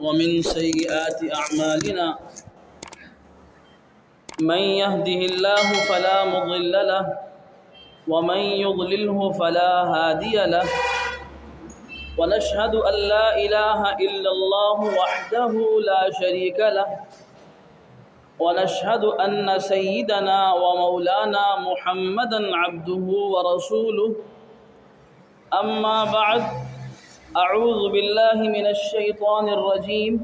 ومن سيئات أعمالنا من يهده الله فلا مضل له ومن يضلله فلا هادي له ونشهد أن لا إله إلا الله وحده لا شريك له ونشهد أن سيدنا ومولانا محمدا عبده ورسوله أما بعد أعوذ بالله من الشيطان الرجيم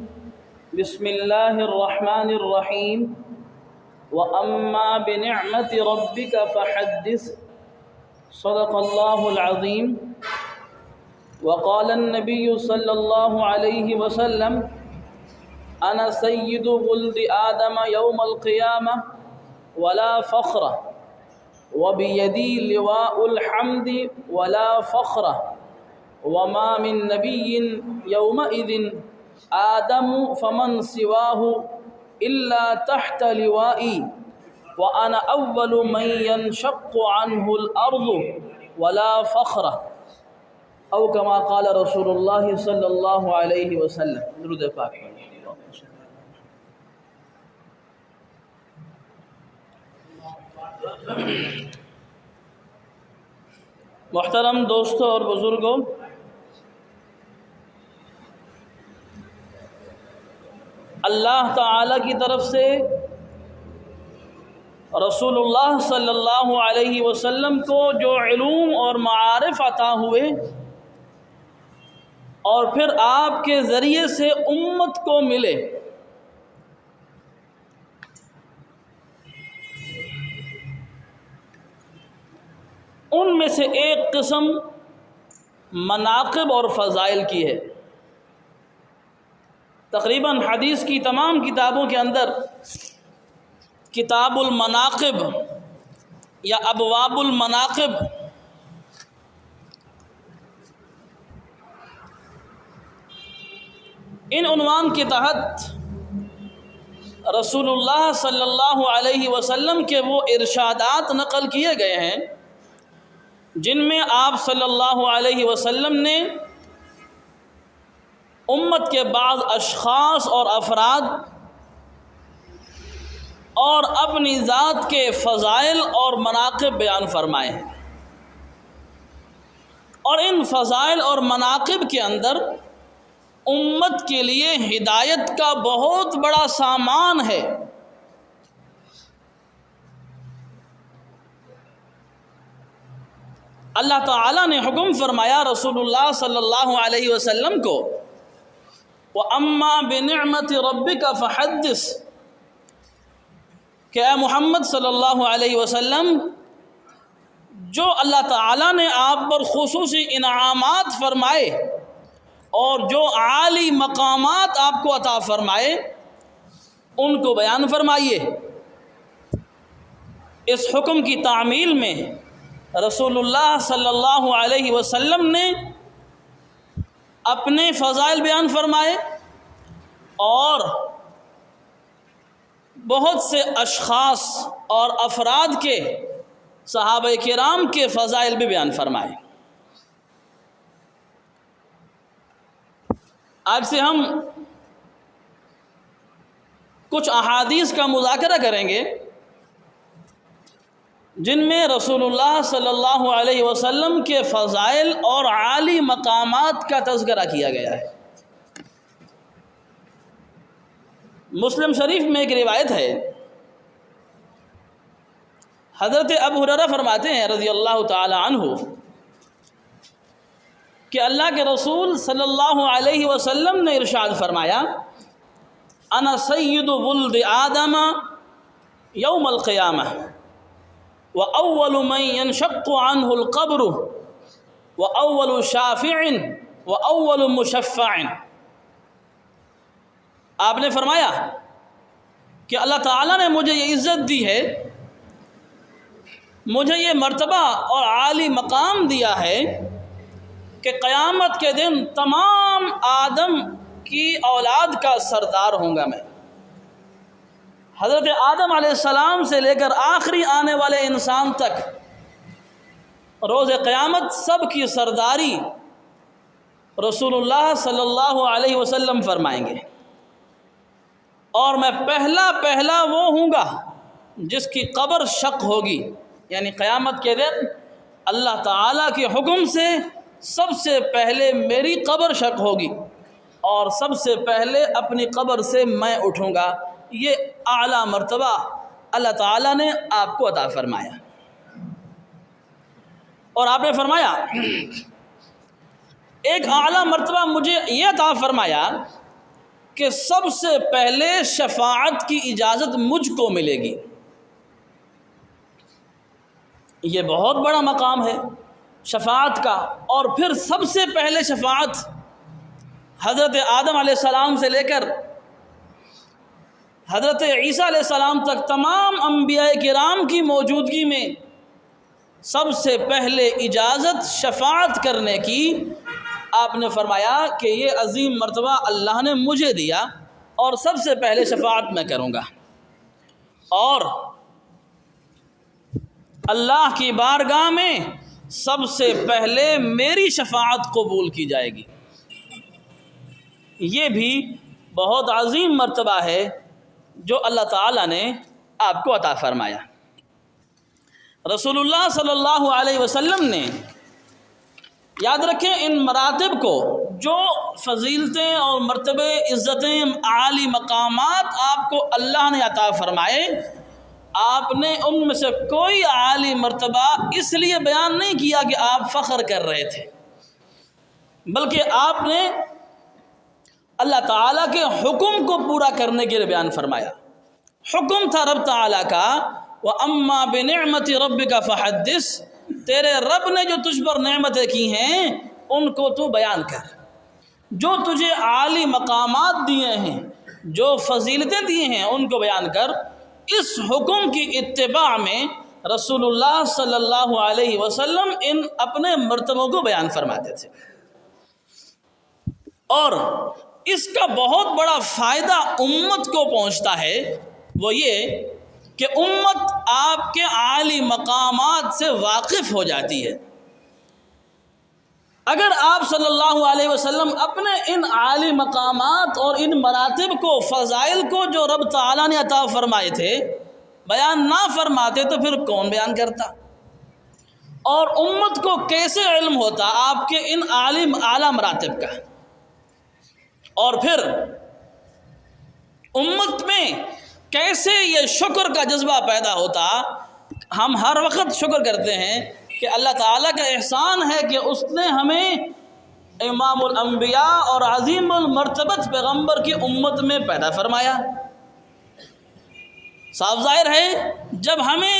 بسم الله الرحمن الرحيم وأما بنعمة ربك فحدث صدق الله العظيم وقال النبي صلى الله عليه وسلم أنا سيد ولد آدم يوم القيامة ولا فخر وبيدي لواء الحمد ولا فخر وما من نبي يومئذ آدم فمن سواه إلا تحت لوائي وأنا أول من ينشق عنه الأرض ولا فخر أو كما قال رسول الله صلى الله عليه وسلم. درود پاک. محترم دوستوں اور بزرگوں، اللہ تعالی کی طرف سے رسول اللہ صلی اللہ علیہ وسلم کو جو علوم اور معارف عطا ہوئے اور پھر آپ کے ذریعے سے امت کو ملے، ان میں سے ایک قسم مناقب اور فضائل کی ہے۔ تقریباً حدیث کی تمام کتابوں کے اندر کتاب المناقب یا ابواب المناقب ان عنوان کے تحت رسول اللہ صلی اللہ علیہ وسلم کے وہ ارشادات نقل کیے گئے ہیں جن میں آپ صلی اللہ علیہ وسلم نے امت کے بعض اشخاص اور افراد اور اپنی ذات کے فضائل اور مناقب بیان فرمائے ہیں، اور ان فضائل اور مناقب کے اندر امت کے لیے ہدایت کا بہت بڑا سامان ہے۔ اللہ تعالیٰ نے حکم فرمایا رسول اللہ صلی اللہ علیہ وسلم کو، وَأَمَّا بِنِعْمَةِ رَبِّكَ فَحَدِّثْ، کہ اے محمد صلی اللہ علیہ وسلم، جو اللہ تعالیٰ نے آپ پر خصوصی انعامات فرمائے اور جو عالی مقامات آپ کو عطا فرمائے ان کو بیان فرمائیے۔ اس حکم کی تعمیل میں رسول اللہ صلی اللہ علیہ وسلم نے اپنے فضائل بیان فرمائے اور بہت سے اشخاص اور افراد کے صحابہ کرام کے فضائل بھی بیان فرمائے۔ آج سے ہم کچھ احادیث کا مذاکرہ کریں گے جن میں رسول اللہ صلی اللہ علیہ وسلم کے فضائل اور عالی مقامات کا تذکرہ کیا گیا ہے۔ مسلم شریف میں ایک روایت ہے، حضرت ابو ہریرہ فرماتے ہیں رضی اللہ تعالی عنہ کہ اللہ کے رسول صلی اللہ علیہ وسلم نے ارشاد فرمایا، انا سید ولد آدم یوم القیامہ وَأَوَّلُ مَنْ يَنْشَقُّ عَنْهُ الْقَبْرُ وَأَوَّلُ شَافِعٍ وَأَوَّلُ مُشَفَّعٍ۔ آپ نے فرمایا کہ اللہ تعالیٰ نے مجھے یہ عزت دی ہے، مجھے یہ مرتبہ اور عالی مقام دیا ہے کہ قیامت کے دن تمام آدم کی اولاد کا سردار ہوں گا میں۔ حضرت آدم علیہ السلام سے لے کر آخری آنے والے انسان تک روز قیامت سب کی سرداری رسول اللہ صلی اللہ علیہ وسلم فرمائیں گے، اور میں پہلا وہ ہوں گا جس کی قبر شق ہوگی، یعنی قیامت کے دن اللہ تعالیٰ کے حکم سے سب سے پہلے میری قبر شق ہوگی اور سب سے پہلے اپنی قبر سے میں اٹھوں گا۔ یہ اعلیٰ مرتبہ اللہ تعالیٰ نے آپ کو عطا فرمایا، اور آپ نے فرمایا ایک اعلیٰ مرتبہ مجھے یہ عطا فرمایا کہ سب سے پہلے شفاعت کی اجازت مجھ کو ملے گی۔ یہ بہت بڑا مقام ہے شفاعت کا، اور پھر سب سے پہلے شفاعت حضرت آدم علیہ السلام سے لے کر حضرت عیسیٰ علیہ السلام تک تمام انبیاء کرام کی موجودگی میں سب سے پہلے اجازت شفاعت کرنے کی آپ نے فرمایا کہ یہ عظیم مرتبہ اللہ نے مجھے دیا، اور سب سے پہلے شفاعت میں کروں گا، اور اللہ کی بارگاہ میں سب سے پہلے میری شفاعت قبول کی جائے گی۔ یہ بھی بہت عظیم مرتبہ ہے جو اللہ تعالیٰ نے آپ کو عطا فرمایا۔ رسول اللہ صلی اللہ علیہ وسلم نے، یاد رکھیں ان مراتب کو، جو فضیلتیں اور مرتبے، عزتیں، عالی مقامات آپ کو اللہ نے عطا فرمائے، آپ نے ان میں سے کوئی عالی مرتبہ اس لیے بیان نہیں کیا کہ آپ فخر کر رہے تھے، بلکہ آپ نے اللہ تعالیٰ کے حکم کو پورا کرنے کے لیے بیان فرمایا۔ حکم تھا رب تعالیٰ کا، وَأَمَّا بِنِعْمَةِ رَبِّكَ فَحَدِّثْ، تیرے رب نے جو تجھ پر نعمتیں کی ہیں ان کو تو بیان کر، جو تجھے عالی مقامات دیے ہیں، جو فضیلتیں دی ہیں ان کو بیان کر۔ اس حکم کی اتباع میں رسول اللہ صلی اللہ علیہ وسلم ان اپنے مرتبوں کو بیان فرماتے تھے، اور اس کا بہت بڑا فائدہ امت کو پہنچتا ہے، وہ یہ کہ امت آپ کے عالی مقامات سے واقف ہو جاتی ہے۔ اگر آپ صلی اللہ علیہ وسلم اپنے ان عالی مقامات اور ان مراتب کو، فضائل کو جو رب تعالیٰ نے عطا فرمائے تھے، بیان نہ فرماتے تو پھر کون بیان کرتا، اور امت کو کیسے علم ہوتا آپ کے ان اعلیٰ مراتب کا، اور پھر امت میں کیسے یہ شکر کا جذبہ پیدا ہوتا۔ ہم ہر وقت شکر کرتے ہیں کہ اللہ تعالیٰ کا احسان ہے کہ اس نے ہمیں امام الانبیاء اور عظیم المرتبت پیغمبر کی امت میں پیدا فرمایا۔ صاف ظاہر ہے جب ہمیں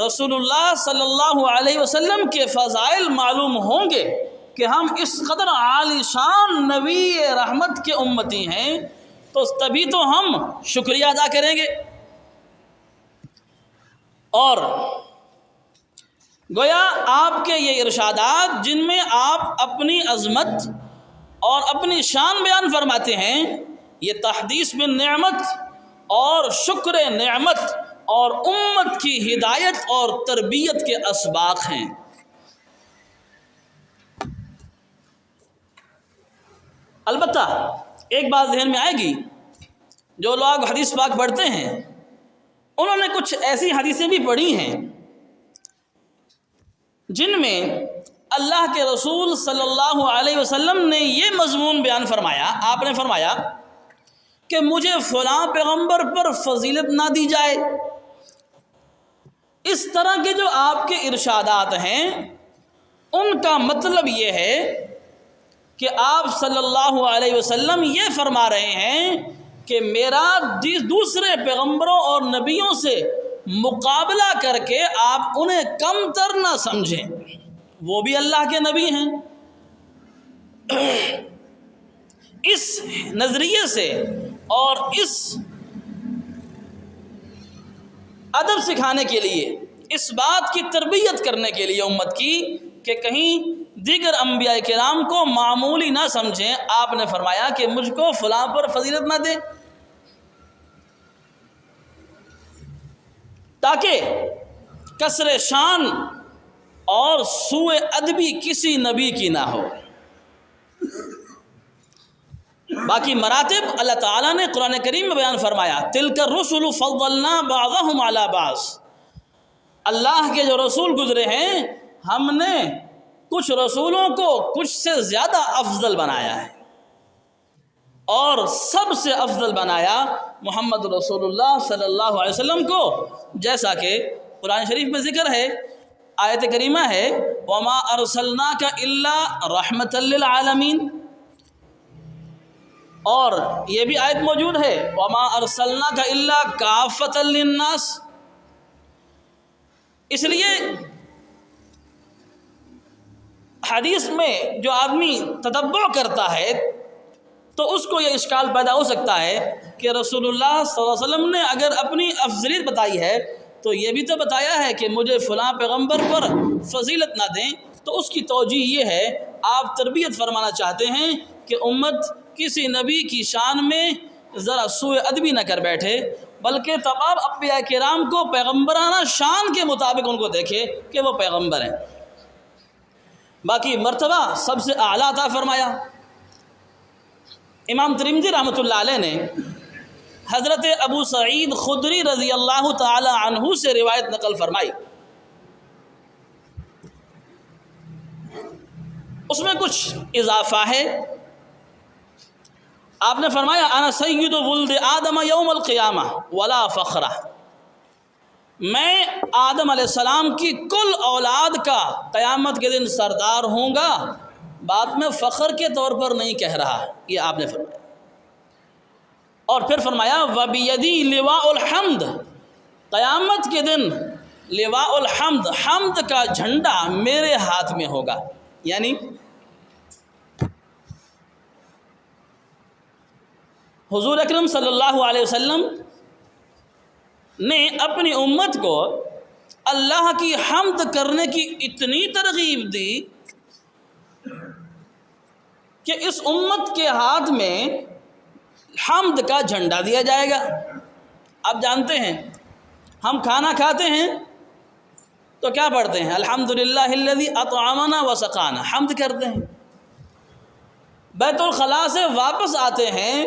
رسول اللہ صلی اللہ علیہ وسلم کے فضائل معلوم ہوں گے کہ ہم اس قدر عالی شان نبی رحمت کے امتی ہیں، تو تبھی تو ہم شکریہ ادا کریں گے۔ اور گویا آپ کے یہ ارشادات جن میں آپ اپنی عظمت اور اپنی شان بیان فرماتے ہیں، یہ تحدیث بالنعمت اور شکر نعمت اور امت کی ہدایت اور تربیت کے اسباق ہیں۔ البتہ ایک بات ذہن میں آئے گی، جو لوگ حدیث پاک پڑھتے ہیں انہوں نے کچھ ایسی حدیثیں بھی پڑھی ہیں جن میں اللہ کے رسول صلی اللہ علیہ وسلم نے یہ مضمون بیان فرمایا، آپ نے فرمایا کہ مجھے فلاں پیغمبر پر فضیلت نہ دی جائے۔ اس طرح کے جو آپ کے ارشادات ہیں ان کا مطلب یہ ہے کہ آپ صلی اللہ علیہ وسلم یہ فرما رہے ہیں کہ میرا دوسرے پیغمبروں اور نبیوں سے مقابلہ کر کے آپ انہیں کم تر نہ سمجھیں، وہ بھی اللہ کے نبی ہیں۔ اس نظریے سے اور اس ادب سکھانے کے لیے، اس بات کی تربیت کرنے کے لیے امت کی کہ کہیں دیگر انبیاء کرام کو معمولی نہ سمجھیں، آپ نے فرمایا کہ مجھ کو فلاں پر فضیلت نہ دیں، تاکہ کسر شان اور سوء ادبی کسی نبی کی نہ ہو۔ باقی مراتب اللہ تعالیٰ نے قرآن کریم میں بیان فرمایا، تلک الرسل فضلنا بعضهم علی بعض، اللہ کے جو رسول گزرے ہیں ہم نے کچھ رسولوں کو کچھ سے زیادہ افضل بنایا ہے، اور سب سے افضل بنایا محمد رسول اللہ صلی اللہ علیہ وسلم کو، جیسا کہ قرآن شریف میں ذکر ہے، آیت کریمہ ہے وما ارسلناک الا رحمۃ للعالمین، اور یہ بھی آیت موجود ہے وما ارسلناک الا کافۃ للناس۔ اس لیے حدیث میں جو آدمی تتبع کرتا ہے تو اس کو یہ اشکال پیدا ہو سکتا ہے کہ رسول اللہ صلی اللہ علیہ وسلم نے اگر اپنی افضلیت بتائی ہے تو یہ بھی تو بتایا ہے کہ مجھے فلاں پیغمبر پر فضیلت نہ دیں، تو اس کی توجیہ یہ ہے آپ تربیت فرمانا چاہتے ہیں کہ امت کسی نبی کی شان میں ذرا سوء ادبی نہ کر بیٹھے، بلکہ تمام انبیاء کرام کو پیغمبرانہ شان کے مطابق ان کو دیکھے کہ وہ پیغمبر ہیں۔ باقی مرتبہ سب سے اعلیٰ عطا فرمایا۔ امام ترمذی رحمۃ اللہ علیہ نے حضرت ابو سعید خدری رضی اللہ تعالی عنہ سے روایت نقل فرمائی، اس میں کچھ اضافہ ہے۔ آپ نے فرمایا انا سید ولد آدم یوم القیامہ ولا فخرہ، میں آدم علیہ السلام کی کل اولاد کا قیامت کے دن سردار ہوں گا، بات میں فخر کے طور پر نہیں کہہ رہا، یہ آپ نے فرمایا۔ اور پھر فرمایا وَبِيَدِي لِوَاءُ الْحَمْدِ، قیامت کے دن لواء الحمد، حمد کا جھنڈا میرے ہاتھ میں ہوگا، یعنی حضور اکرم صلی اللہ علیہ وسلم نے اپنی امت کو اللہ کی حمد کرنے کی اتنی ترغیب دی کہ اس امت کے ہاتھ میں حمد کا جھنڈا دیا جائے گا۔ آپ جانتے ہیں ہم کھانا کھاتے ہیں تو کیا پڑھتے ہیں؟ الحمدللہ الذی اطعمنا وسقانا، حمد کرتے ہیں۔ بیت الخلاء سے واپس آتے ہیں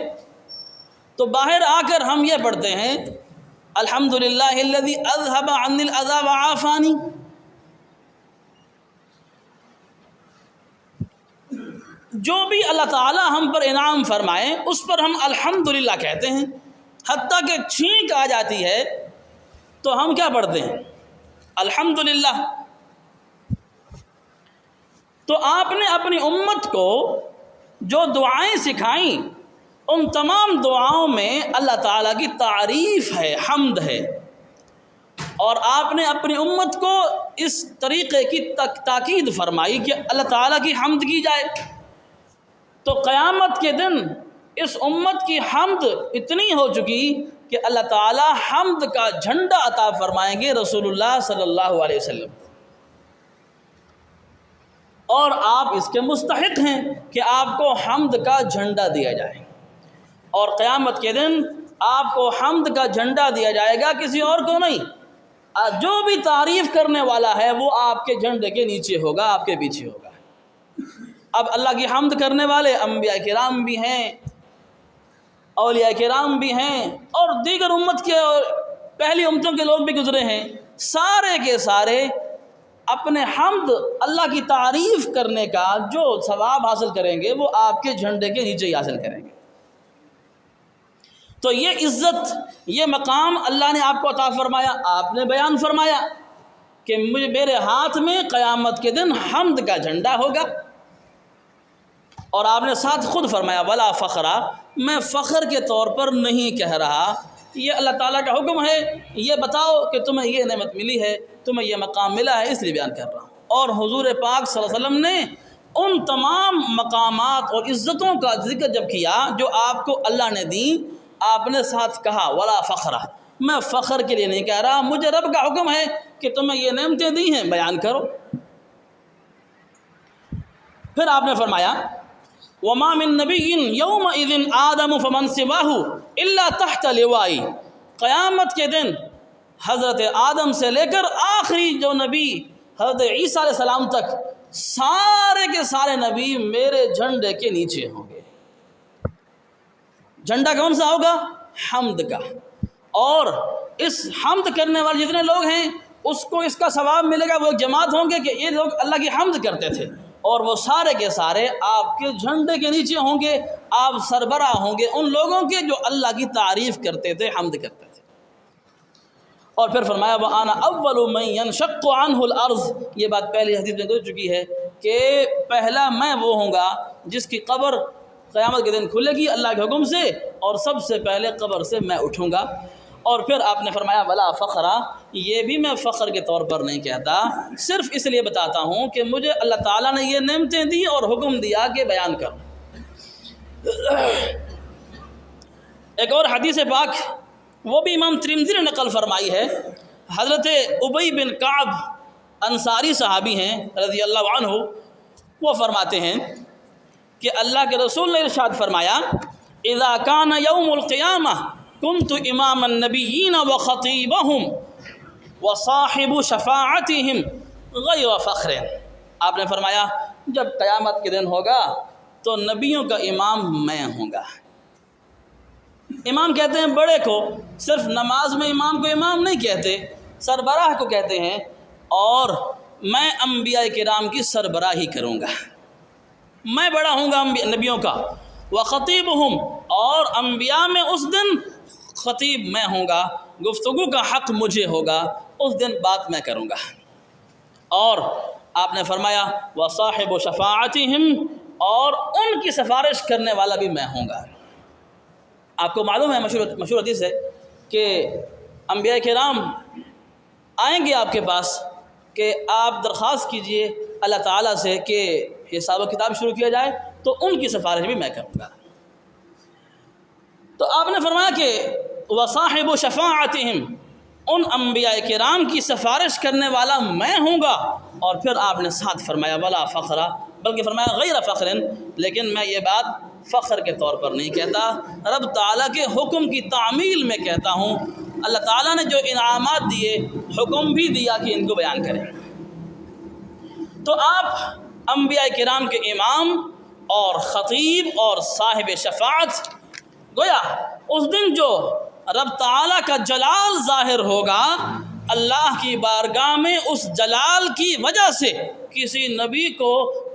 تو باہر آ کر ہم یہ پڑھتے ہیں الحمدللہ الذی اذهب عنی الاذى وعافانی۔ جو بھی اللہ تعالی ہم پر انعام فرمائے اس پر ہم الحمدللہ کہتے ہیں، حتیٰ کہ چھینک آ جاتی ہے تو ہم کیا پڑھتے ہیں؟ الحمدللہ۔ تو آپ نے اپنی امت کو جو دعائیں سکھائیں ان تمام دعاؤں میں اللہ تعالیٰ کی تعریف ہے، حمد ہے، اور آپ نے اپنی امت کو اس طریقے کی تاکید فرمائی کہ اللہ تعالیٰ کی حمد کی جائے۔ تو قیامت کے دن اس امت کی حمد اتنی ہو چکی کہ اللہ تعالیٰ حمد کا جھنڈا عطا فرمائیں گے رسول اللہ صلی اللہ علیہ وسلم، اور آپ اس کے مستحق ہیں کہ آپ کو حمد کا جھنڈا دیا جائے، اور قیامت کے دن آپ کو حمد کا جھنڈا دیا جائے گا، کسی اور کو نہیں۔ جو بھی تعریف کرنے والا ہے وہ آپ کے جھنڈے کے نیچے ہوگا، آپ کے پیچھے ہوگا۔ اب اللہ کی حمد کرنے والے انبیاء کرام بھی ہیں، اولیاء کرام بھی ہیں، اور دیگر امت کے اور پہلی امتوں کے لوگ بھی گزرے ہیں، سارے کے سارے اپنے حمد اللہ کی تعریف کرنے کا جو ثواب حاصل کریں گے وہ آپ کے جھنڈے کے نیچے ہی حاصل کریں گے۔ تو یہ عزت، یہ مقام اللہ نے آپ کو عطا فرمایا، آپ نے بیان فرمایا کہ میرے ہاتھ میں قیامت کے دن حمد کا جھنڈا ہوگا، اور آپ نے ساتھ خود فرمایا ولا فخرا، میں فخر کے طور پر نہیں کہہ رہا، یہ اللہ تعالیٰ کا حکم ہے، یہ بتاؤ کہ تمہیں یہ نعمت ملی ہے، تمہیں یہ مقام ملا ہے، اس لیے بیان کر رہا ہوں۔ اور حضور پاک صلی اللہ علیہ وسلم نے ان تمام مقامات اور عزتوں کا ذکر جب کیا جو آپ کو اللہ نے دی، آپ نے ساتھ کہا ولا فخرا، میں فخر کے لیے نہیں کہہ رہا، مجھے رب کا حکم ہے کہ تمہیں یہ نعمتیں دی ہیں، بیان کرو۔ پھر آپ نے فرمایا وما من نبی یومئذ آدم فمن سواہ الا تحت لوائی، قیامت کے دن حضرت آدم سے لے کر آخری جو نبی حضرت عیسیٰ علیہ السلام تک سارے کے سارے نبی میرے جھنڈے کے نیچے ہوں گے۔ جھنڈا کون سا ہوگا؟ حمد کا۔ اور اس حمد کرنے والے جتنے لوگ ہیں اس کو اس کا ثواب ملے گا، وہ ایک جماعت ہوں گے کہ یہ لوگ اللہ کی حمد کرتے تھے، اور وہ سارے کے سارے آپ کے جھنڈے کے نیچے ہوں گے، آپ سربراہ ہوں گے ان لوگوں کے جو اللہ کی تعریف کرتے تھے، حمد کرتے تھے۔ اور پھر فرمایا وَأَنَا أَوَّلُ مَن يَنشَقُّ عَنْهُ الْأَرْضُ، یہ بات پہلی حدیث میں گزر چکی ہے کہ پہلا میں وہ ہوں گا جس کی قبر قیامت کے دن کھلے گی اللہ کے حکم سے، اور سب سے پہلے قبر سے میں اٹھوں گا۔ اور پھر آپ نے فرمایا ولا فخرا، یہ بھی میں فخر کے طور پر نہیں کہتا، صرف اس لیے بتاتا ہوں کہ مجھے اللہ تعالیٰ نے یہ نعمتیں دی اور حکم دیا کہ بیان کروں۔ ایک اور حدیث پاک وہ بھی امام ترمذی نے نقل فرمائی ہے، حضرت ابی بن کعب انصاری صحابی ہیں رضی اللہ عنہ، وہ فرماتے ہیں کہ اللہ کے رسول نے ارشاد فرمایا اذا کان یوم القیامہ کنت امام النبیین وخطیبہم وصاحب شفاعتہم غیر فخر۔ آپ نے فرمایا جب قیامت کے دن ہوگا تو نبیوں کا امام میں ہوں گا۔ امام کہتے ہیں بڑے کو، صرف نماز میں امام کو امام نہیں کہتے، سربراہ کو کہتے ہیں، اور میں انبیاء کرام کی سربراہی کروں گا، میں بڑا ہوں گا نبیوں کا، وخطیبہم، اور انبیاء میں اس دن خطیب میں ہوں گا، گفتگو کا حق مجھے ہوگا، اس دن بات میں کروں گا۔ اور آپ نے فرمایا وصاحب شفاعتہم، اور ان کی سفارش کرنے والا بھی میں ہوں گا۔ آپ کو معلوم ہے مشہور حدیث ہے کہ انبیاء کرام آئیں گے آپ کے پاس کہ آپ درخواست کیجئے اللہ تعالیٰ سے کہ حساب و کتاب شروع کیا جائے، تو ان کی سفارش بھی میں کروں گا۔ تو آپ نے فرمایا کہ وصاحب شفاعتہم، ان انبیاء کرام کی سفارش کرنے والا میں ہوں گا، اور پھر آپ نے ساتھ فرمایا ولا فخرا، بلکہ فرمایا غیر فخر، لیکن میں یہ بات فخر کے طور پر نہیں کہتا، رب تعالیٰ کے حکم کی تعمیل میں کہتا ہوں۔ اللہ تعالیٰ نے جو انعامات دیے، حکم بھی دیا کہ ان کو بیان کریں۔ تو آپ انبیاء کرام کے امام اور خطیب اور صاحب شفاعت، گویا اس دن جو رب تعالیٰ کا جلال ظاہر ہوگا، اللہ کی بارگاہ میں اس جلال کی وجہ سے کسی نبی کو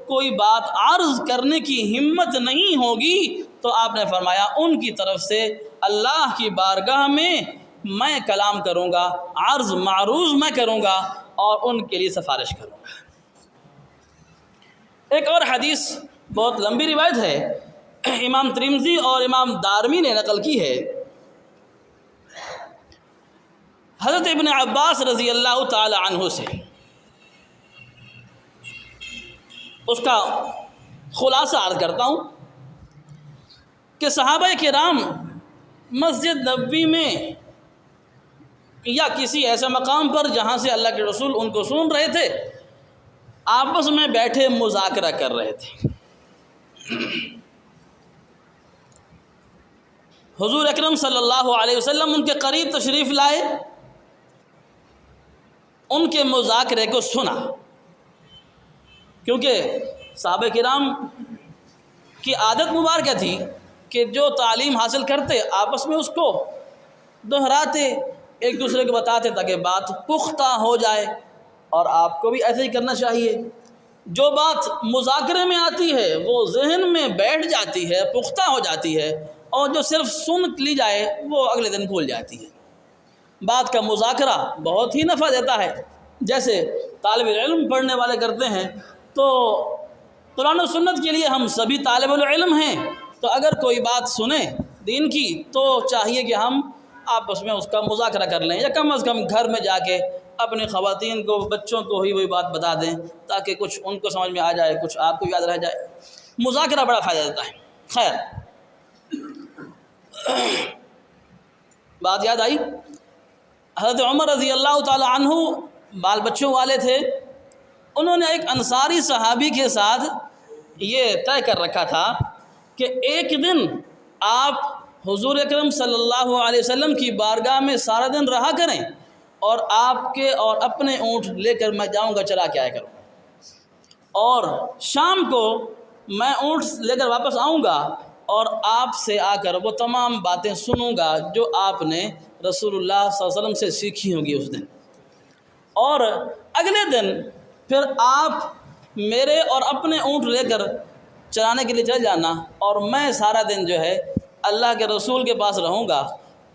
کوئی بات عرض کرنے کی ہمت نہیں ہوگی، تو آپ نے فرمایا ان کی طرف سے اللہ کی بارگاہ میں کلام کروں گا، عرض معروض میں کروں گا، اور ان کے لیے سفارش کروں گا۔ ایک اور حدیث بہت لمبی روایت ہے، امام ترمذی اور امام دارمی نے نقل کی ہے، حضرت ابن عباس رضی اللہ تعالی عنہ سے۔ اس کا خلاصہ عرض کرتا ہوں کہ صحابہ کرام مسجد نبوی میں یا کسی ایسے مقام پر جہاں سے اللہ کے رسول ان کو سن رہے تھے، آپس میں بیٹھے مذاکرہ کر رہے تھے۔ حضور اکرم صلی اللہ علیہ وسلم ان کے قریب تشریف لائے، ان کے مذاکرے کو سنا، کیونکہ صحابہ کرام کی عادت مبارکہ تھی کہ جو تعلیم حاصل کرتے آپس میں اس کو دہراتے، ایک دوسرے کو بتاتے تاکہ بات پختہ ہو جائے، اور آپ کو بھی ایسے ہی کرنا چاہیے۔ جو بات مذاکرے میں آتی ہے وہ ذہن میں بیٹھ جاتی ہے، پختہ ہو جاتی ہے، اور جو صرف سن لی جائے وہ اگلے دن بھول جاتی ہے۔ بات کا مذاکرہ بہت ہی نفع دیتا ہے، جیسے طالب علم پڑھنے والے کرتے ہیں، تو قرآن و سنت کے لیے ہم سبھی طالب العلم ہیں، تو اگر کوئی بات سنیں دین کی تو چاہیے کہ ہم آپس میں اس کا مذاکرہ کر لیں، یا کم از کم گھر میں جا کے اپنی خواتین کو، بچوں کو ہی وہی بات بتا دیں، تاکہ کچھ ان کو سمجھ میں آ جائے، کچھ آپ کو یاد رہ جائے۔ مذاکرہ بڑا فائدہ دیتا ہے۔ خیر، بات یاد آئی، حضرت عمر رضی اللہ تعالی عنہ بال بچوں والے تھے، انہوں نے ایک انصاری صحابی کے ساتھ یہ طے کر رکھا تھا کہ ایک دن آپ حضور اکرم صلی اللہ علیہ وسلم کی بارگاہ میں سارا دن رہا کریں، اور آپ کے اور اپنے اونٹ لے کر میں جاؤں گا، چلا کے آیا کروں۔ اور شام کو میں اونٹ لے کر واپس آؤں گا اور آپ سے آ کر وہ تمام باتیں سنوں گا جو آپ نے رسول اللہ صلی اللہ علیہ وسلم سے سیکھی ہوں گی اس دن، اور اگلے دن پھر آپ میرے اور اپنے اونٹ لے کر چرانے کے لیے چل جانا، اور میں سارا دن جو ہے اللہ کے رسول کے پاس رہوں گا،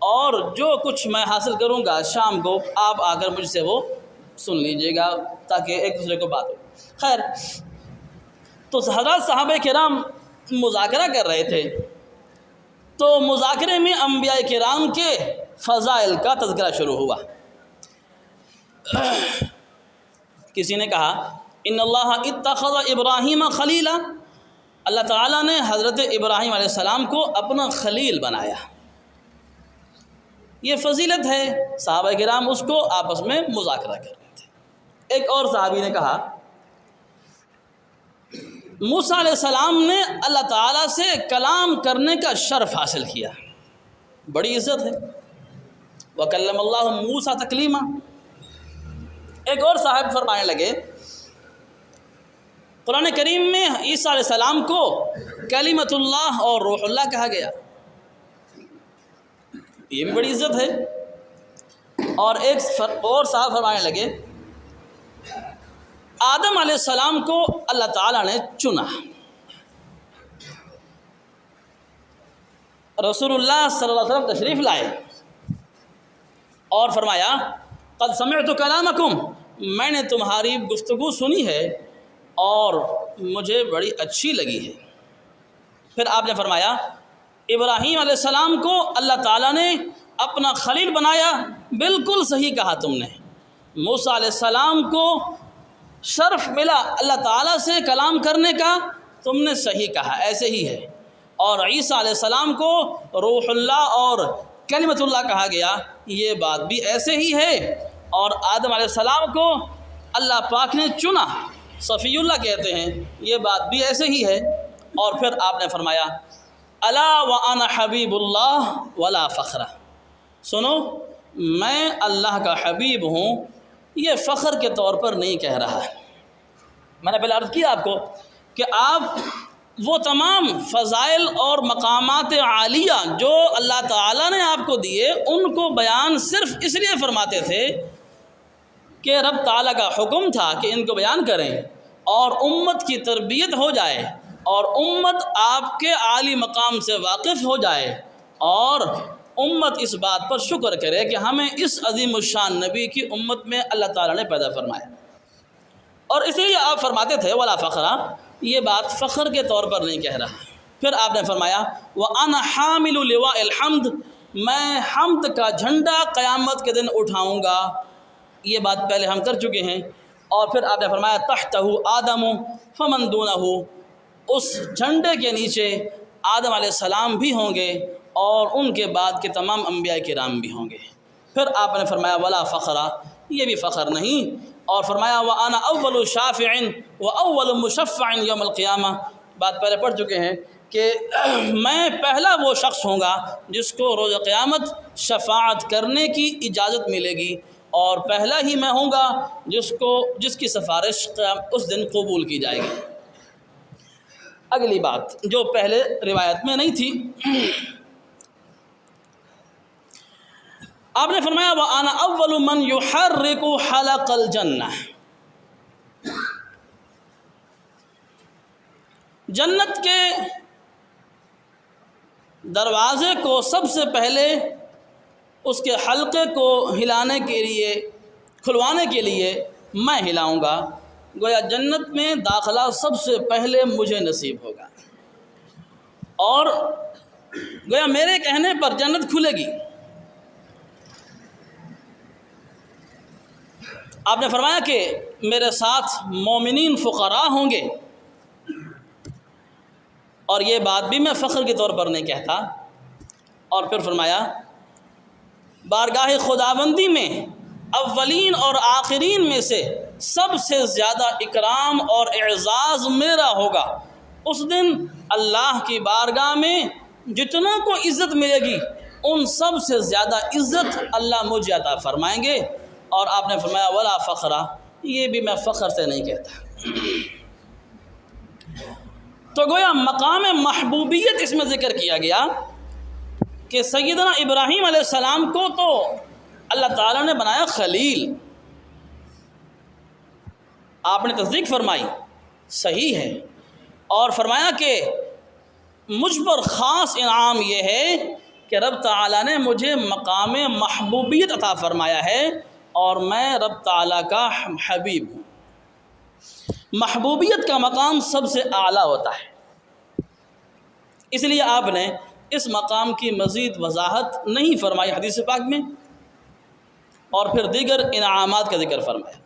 اور جو کچھ میں حاصل کروں گا شام کو آپ آ کر مجھ سے وہ سن لیجئے گا تاکہ ایک دوسرے کو بات ہو۔ خیر، تو حضرات صحابہ کرام مذاکرہ کر رہے تھے، تو مذاکرے میں انبیاء کرام کے فضائل کا تذکرہ شروع ہوا۔ کسی نے کہا ان اللہ اتخذ ابراہیم خلیلا، اللہ تعالیٰ نے حضرت ابراہیم علیہ السلام کو اپنا خلیل بنایا، یہ فضیلت ہے۔ صحابہ کرام اس کو آپس میں مذاکرہ کر رہے تھے۔ ایک اور صحابی نے کہا موسیٰ علیہ السلام نے اللہ تعالیٰ سے کلام کرنے کا شرف حاصل کیا، بڑی عزت ہے، وَكَلَّمَ اللَّهُ مُوسَىٰ تَكْلِيمًا۔ ایک اور صاحب فرمانے لگے قرآن کریم میں عیسیٰ علیہ السلام کو کلمۃ اللہ اور روح اللہ کہا گیا، یہ بھی بڑی عزت ہے۔ اور ایک اور صاحب فرمانے لگے آدم علیہ السلام کو اللہ تعالیٰ نے چنا، رسول اللہ صلی اللہ علیہ وسلم تشریف لائے اور فرمایا قد سمعت کلامکم، میں نے تمہاری گفتگو سنی ہے اور مجھے بڑی اچھی لگی ہے۔ پھر آپ نے فرمایا ابراہیم علیہ السلام کو اللہ تعالیٰ نے اپنا خلیل بنایا، بالکل صحیح کہا تم نے۔ موسیٰ علیہ السلام کو شرف ملا اللہ تعالیٰ سے کلام کرنے کا، تم نے صحیح کہا، ایسے ہی ہے۔ اور عیسیٰ علیہ السلام کو روح اللہ اور کلمۃ اللہ کہا گیا، یہ بات بھی ایسے ہی ہے۔ اور آدم علیہ السلام کو اللہ پاک نے چنا، صفی اللہ کہتے ہیں، یہ بات بھی ایسے ہی ہے۔ اور پھر آپ نے فرمایا الا وانا حبیب اللہ ولا فخر، سنو میں اللہ کا حبیب ہوں، یہ فخر کے طور پر نہیں کہہ رہا ہے۔ میں نے پہلے عرض کیا آپ کو کہ آپ وہ تمام فضائل اور مقامات عالیہ جو اللہ تعالیٰ نے آپ کو دیے ان کو بیان صرف اس لیے فرماتے تھے کہ رب تعالیٰ کا حکم تھا کہ ان کو بیان کریں اور امت کی تربیت ہو جائے اور امت آپ کے عالی مقام سے واقف ہو جائے اور امت اس بات پر شکر کرے کہ ہمیں اس عظیم الشان نبی کی امت میں اللہ تعالیٰ نے پیدا فرمایا۔ اور اسی لیے آپ فرماتے تھے ولا فخرا، یہ بات فخر کے طور پر نہیں کہہ رہا۔ پھر آپ نے فرمایا وَأَنَا حَامِلُ لِوَاءِ الْحَمْدِ، میں حمد کا جھنڈا قیامت کے دن اٹھاؤں گا، یہ بات پہلے ہم کر چکے ہیں۔ اور پھر آپ نے فرمایا تحتہ آدم فمن دونہ، اس جھنڈے کے نیچے آدم علیہ السلام بھی ہوں گے اور ان کے بعد کے تمام انبیاء کرام بھی ہوں گے۔ پھر آپ نے فرمایا ولا فخرا، یہ بھی فخر نہیں۔ اور فرمایا وَأَنَا أَوَّلُ شَافِعٍ وَأَوَّلُ مُشَفَّعٍ یوم القیامہ، بات پہلے پڑھ چکے ہیں کہ میں پہلا وہ شخص ہوں گا جس کو روز قیامت شفاعت کرنے کی اجازت ملے گی، اور پہلا ہی میں ہوں گا جس کی سفارش اس دن قبول کی جائے گی۔ اگلی بات جو پہلے روایت میں نہیں تھی، آپ نے فرمایا وَأَنَا أَوَّلُ مَنْ يُحَرِّكُ حَلَقَ الْجَنَّةِ، جنت کے دروازے کو سب سے پہلے اس کے حلقے کو ہلانے کے لیے، کھلوانے کے لیے میں ہلاؤں گا، گویا جنت میں داخلہ سب سے پہلے مجھے نصیب ہوگا، اور گویا میرے کہنے پر جنت کھلے گی۔ آپ نے فرمایا کہ میرے ساتھ مومنین فقراء ہوں گے، اور یہ بات بھی میں فخر کے طور پر نہیں کہتا۔ اور پھر فرمایا بارگاہ خداوندی میں اولین اور آخرین میں سے سب سے زیادہ اکرام اور اعزاز میرا ہوگا۔ اس دن اللہ کی بارگاہ میں جتنوں کو عزت ملے گی ان سب سے زیادہ عزت اللہ مجھے عطا فرمائیں گے۔ اور آپ نے فرمایا ولا فخرا، یہ بھی میں فخر سے نہیں کہتا۔ تو گویا مقام محبوبیت اس میں ذکر کیا گیا کہ سیدنا ابراہیم علیہ السلام کو تو اللہ تعالیٰ نے بنایا خلیل. آپ نے تصدیق فرمائی، صحیح ہے، اور فرمایا کہ مجھ پر خاص انعام یہ ہے کہ رب تعالیٰ نے مجھے مقام محبوبیت عطا فرمایا ہے اور میں رب تعالیٰ کا حبیب ہوں. محبوبیت کا مقام سب سے اعلیٰ ہوتا ہے، اس لیے آپ نے اس مقام کی مزید وضاحت نہیں فرمائی حدیث پاک میں، اور پھر دیگر انعامات کا ذکر فرمایا،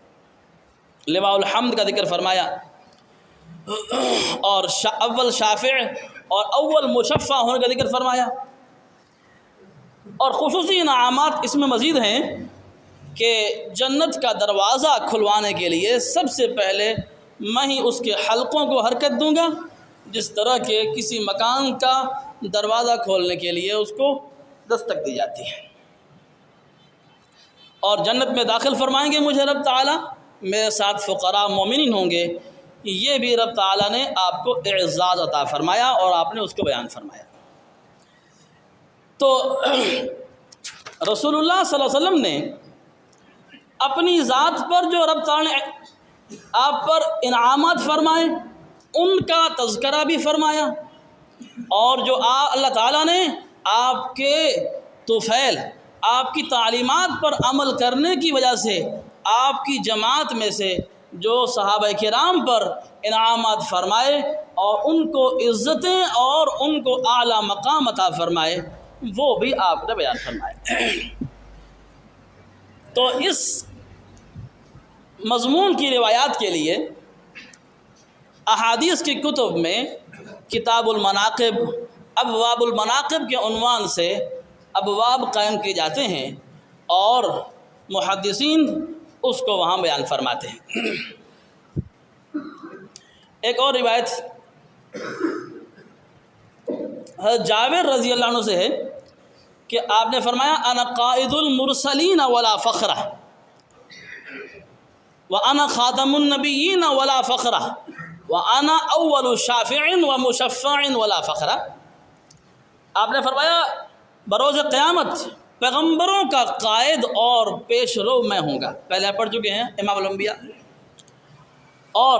لواء الحمد کا ذکر فرمایا، اور اول شافع اور اول مشفع ہونے کا ذکر فرمایا. اور خصوصی انعامات اس میں مزید ہیں کہ جنت کا دروازہ کھلوانے کے لیے سب سے پہلے میں ہی اس کے حلقوں کو حرکت دوں گا، جس طرح کہ کسی مکان کا دروازہ کھولنے کے لیے اس کو دستک دی جاتی ہے. اور جنت میں داخل فرمائیں گے مجھے رب تعالیٰ، میرے ساتھ فقراء مومنین ہوں گے. یہ بھی رب تعالیٰ نے آپ کو اعزاز عطا فرمایا اور آپ نے اس کو بیان فرمایا. تو رسول اللہ صلی اللہ علیہ وسلم نے اپنی ذات پر جو رب تعالیٰ نے آپ پر انعامات فرمائے ان کا تذکرہ بھی فرمایا، اور جو اللہ تعالیٰ نے آپ کے طفیل، آپ کی تعلیمات پر عمل کرنے کی وجہ سے آپ کی جماعت میں سے جو صحابہ کرام پر انعامات فرمائے اور ان کو عزتیں اور ان کو اعلیٰ مقام عطا فرمائے، وہ بھی آپ نے بیان فرمائے. تو اس مضمون کی روایات کے لیے احادیث کی کتب میں کتاب المناقب، ابواب المناقب کے عنوان سے ابواب قائم کیے جاتے ہیں اور محدثین اس کو وہاں بیان فرماتے ہیں. ایک اور روایت حضرت جابر رضی اللہ عنہ سے ہے کہ آپ نے فرمایا انا قائد المرسلین ولا فخرہ وانا خاتم النبیین ولا فخرہ وانا اول شافع ومشفع ولا فخرہ. آپ نے فرمایا بروز قیامت پیغمبروں کا قائد اور پیش رو میں ہوں گا. پہلے پڑھ چکے ہیں امام الانبیاء. اور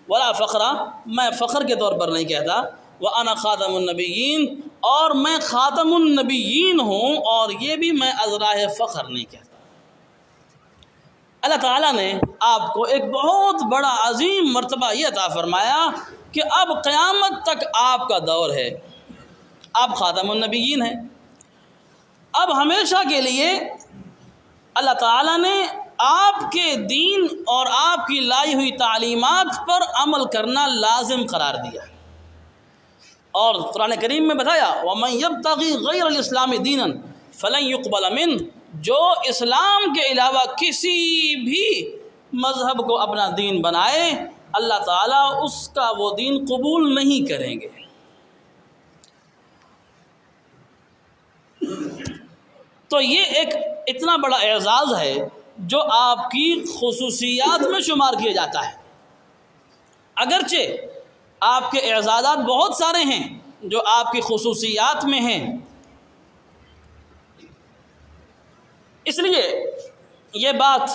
ولا فخرہ، میں فخر کے طور پر نہیں کہتا، وَأَنَا خَاتَمُ النَّبِيِّينَ، اور میں خاتم النبیین ہوں، اور یہ بھی میں ازراہ فخر نہیں کہتا. اللہ تعالیٰ نے آپ کو ایک بہت بڑا عظیم مرتبہ یہ عطا فرمایا کہ اب قیامت تک آپ کا دور ہے، آپ خاتم النبیین ہیں. اب ہمیشہ کے لیے اللہ تعالیٰ نے آپ کے دین اور آپ کی لائی ہوئی تعلیمات پر عمل کرنا لازم قرار دیا، اور قرآن کریم میں بتایا وَمَن يَبْتَغِي غَيْرَ الْإِسْلَامِ دِينًا فَلَن يُقْبَلَ مِنْهُ، جو اسلام کے علاوہ کسی بھی مذہب کو اپنا دین بنائے اللہ تعالیٰ اس کا وہ دین قبول نہیں کریں گے. تو یہ ایک اتنا بڑا اعزاز ہے جو آپ کی خصوصیات میں شمار کیا جاتا ہے. اگرچہ آپ کے اعزازات بہت سارے ہیں جو آپ کی خصوصیات میں ہیں، اس لیے یہ بات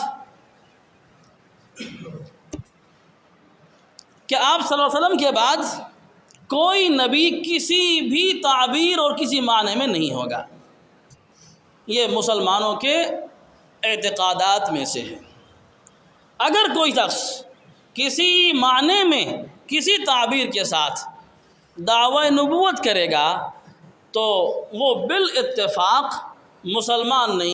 کہ آپ صلی اللہ علیہ وسلم کے بعد کوئی نبی کسی بھی تعبیر اور کسی معنی میں نہیں ہوگا، یہ مسلمانوں کے اعتقادات میں سے ہے. اگر کوئی شخص کسی معنی میں کسی تعبیر کے ساتھ دعوی نبوت کرے گا تو وہ بالاتفاق مسلمان نہیں